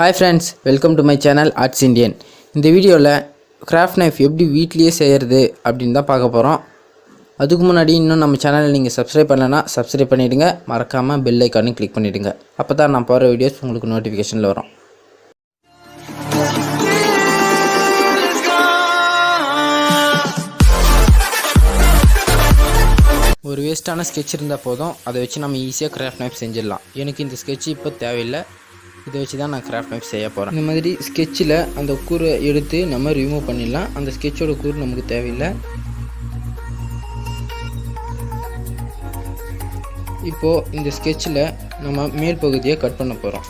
Hi friends, welcome to my channel Arts Indian. இந்த வீடியோவில் craft knife எப்படி வீட்லேயே செய்கிறது அப்படின்னு தான் பார்க்க போகிறோம். அதுக்கு முன்னாடி இன்னும் நம்ம சேனலை நீங்கள் சப்ஸ்கிரைப் பண்ணலைன்னா சப்ஸ்கிரைப் பண்ணிவிடுங்க. மறக்காமல் பெல் ஐக்கானையும் கிளிக் பண்ணிவிடுங்க. அப்போ தான் நான் போகிற வீடியோஸ் உங்களுக்கு நோட்டிஃபிகேஷனில் வரும். ஒரு வேஸ்ட்டான ஸ்கெட்ச் இருந்தால் போதும், அதை வச்சு நம்ம ஈஸியாக கிராஃப்ட் நைஃப் செஞ்சிடலாம். எனக்கு இந்த ஸ்கெட்ச் இப்போ தேவையில்லை, இதை வச்சு தான் நான் கிராஃப்ட் நைஃப் செய்ய போகிறேன். இந்த மாதிரி ஸ்கெட்சில் அந்த கூரை எடுத்து நம்ம ரிமூவ் பண்ணிடலாம். அந்த ஸ்கெட்சோட கூறு நமக்கு தேவையில்லை. இப்போது இந்த ஸ்கெட்சில் நம்ம மேல் பகுதியை கட் பண்ண போகிறோம்.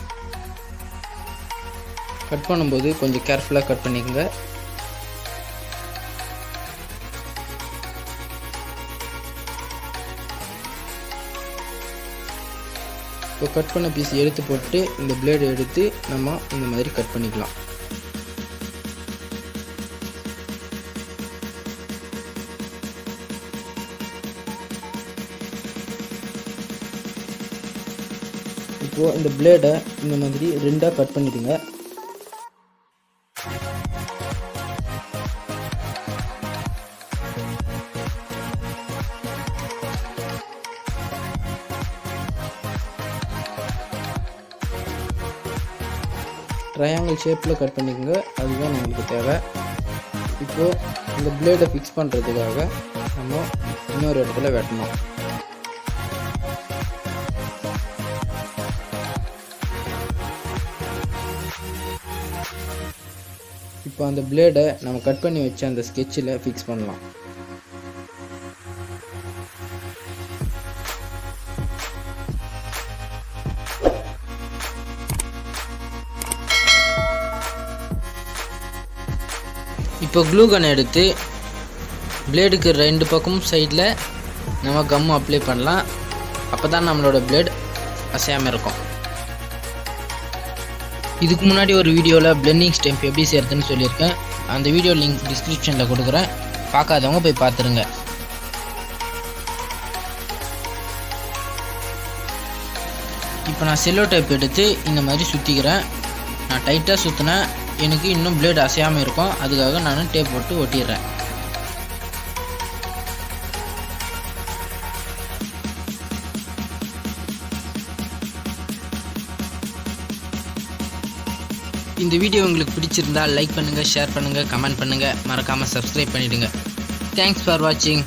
கட் பண்ணும்போது கொஞ்சம் கேர்ஃபுல்லாக கட் பண்ணிக்கோங்க. இப்போ கட் பண்ண பீஸ் எடுத்து போட்டு இந்த பிளேடு எடுத்து நம்ம இந்த மாதிரி கட் பண்ணிக்கலாம். இப்போது இந்த பிளேடை இந்த மாதிரி ரெண்டாக கட் பண்ணிடுங்க. ட்ரையாங்கிள் ஷேப்பில் கட் பண்ணிக்கோங்க, அதுதான் நம்மளுக்கு தேவை. இப்போது இந்த பிளேடை ஃபிக்ஸ் பண்ணுறதுக்காக நம்ம இன்னொரு இடத்துல வெட்டணும். இப்போ அந்த பிளேடை நம்ம கட் பண்ணி வச்ச அந்த ஸ்கெட்சில் ஃபிக்ஸ் பண்ணலாம். இப்போ க்ளூ கன் எடுத்து பிளேடுக்கு ரெண்டு பக்கமும் சைடில் நம்ம கம் அப்ளை பண்ணலாம். அப்போ தான் நம்மளோட பிளேட் அசையாமல் இருக்கும். இதுக்கு முன்னாடி ஒரு வீடியோவில் பிளெண்டிங் ஸ்டெம்ப் எப்படி செய்கிறதுன்னு சொல்லியிருக்கேன். அந்த வீடியோ லிங்க் டிஸ்கிரிப்ஷனில் கொடுக்குறேன், பார்க்காதவங்க போய் பார்த்துருங்க. இப்போ நான் செல்லோ டைப் எடுத்து இந்த மாதிரி சுற்றிக்கிறேன். நான் டைட்டாக சுற்றினேன், எனக்கு இன்னும் பிளேட் அசையாமல் இருக்கும். அதுக்காக நான் டேப் போட்டு ஒட்டிடுறேன். இந்த வீடியோ உங்களுக்கு பிடிச்சிருந்தால் லைக் பண்ணுங்கள், ஷேர் பண்ணுங்கள், கமெண்ட் பண்ணுங்கள், மறக்காமல் சப்ஸ்கிரைப் பண்ணிவிடுங்க. தேங்க்ஸ் ஃபார் வாட்சிங்.